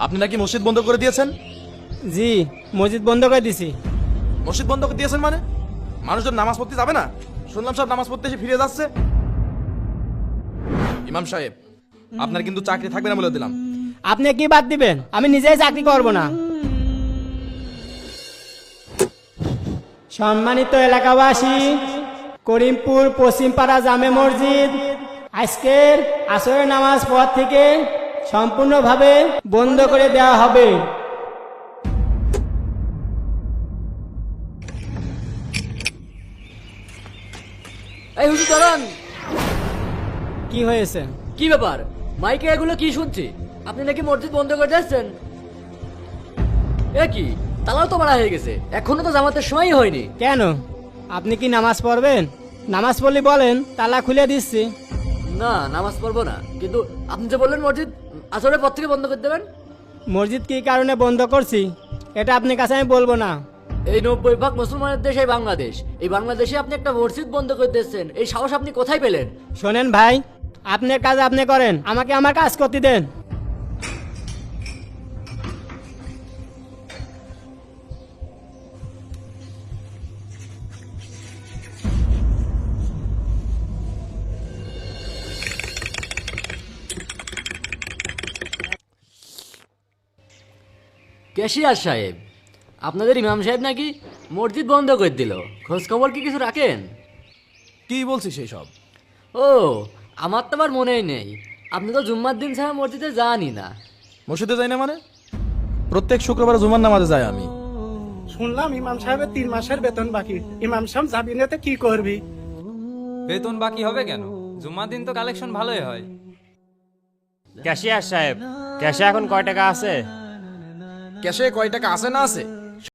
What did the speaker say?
আপনি নাকি মসজিদ বন্ধ করে দিয়েছেন? জি, মসজিদ বন্ধ করে দিছি। মসজিদ বন্ধ করে দিয়েছেন মানে মানুষজন নামাজ পড়তে যাবে না? শুনলাম সব নামাজ পড়তে এসে ফিরে যাচ্ছে। ইমাম সাহেব, আপনার কিন্তু চাকরি থাকবে না বলে দিলাম। আপনি কি বাদ দিবেন? আমি নিজেই চাকরি করব না। সম্মানিত এলাকাবাসী, করিমপুর পশ্চিমপাড়া জামে মসজিদ আজকের আসরের নামাজ পর থেকে সম্পূর্ণভাবে বন্ধ করে দেওয়া হবে। এই হুজুর দাঁড়ান। কি হয়েছে? কি ব্যাপার? মাইকে এগুলো কি শুনছি? আপনি নাকি মসজিদ বন্ধ করে যাচ্ছেন? এ কি, তালাও তো মারা হয়ে গেছে, এখনো তো জামাতের সময়ই হয়নি। কেন, আপনি কি নামাজ পড়বেন? নামাজ পড়লে বলেন, তালা খুলে দিচ্ছি। না, নামাজ পড়বো না, কিন্তু আপনি যে বললেন মসজিদ আসরের পর থেকে বন্ধ করে দেবেন। মসজিদ কি কারণে বন্ধ করছি এটা আপনার কাছে আমি বলবো না। এই 90% মুসলমানের দেশ এই বাংলাদেশ, এই বাংলাদেশে আপনি একটা মসজিদ বন্ধ করে দিচ্ছেন, এই সাহস আপনি কোথায় পেলেন? শোনেন ভাই, আপনার কাজ আপনি করেন, আমাকে আমার কাজ করতে দেন। ক্যাশিয়ার সাহেব, আপনাদের ইমাম সাহেব নাকি মসজিদ বন্ধ করে দিল, খোঁজ খবর কি কিছু রাখেন? কি বলছিস সেই সব? ও, আমার তো আবার মনেই নেই, আপনি তো জুম্মার দিন ছাড়া মসজিদে যানই না। মসজিদে যাই না মানে? প্রত্যেক শুক্রবার জুমার নামাজে যাই আমি। শুনলাম ইমাম সাহেবের 3 মাসের বেতন বাকি। ইমাম সাহেব যাবি না তো কি করবি? বেতন বাকি হবে কেন? জুমার দিন তো কালেকশন ভালোই হয়। ক্যাশিয়ার সাহেব, ক্যাশে এখন কয় টাকা আছে? ক্যাশে কয় টাকা আছে না আছে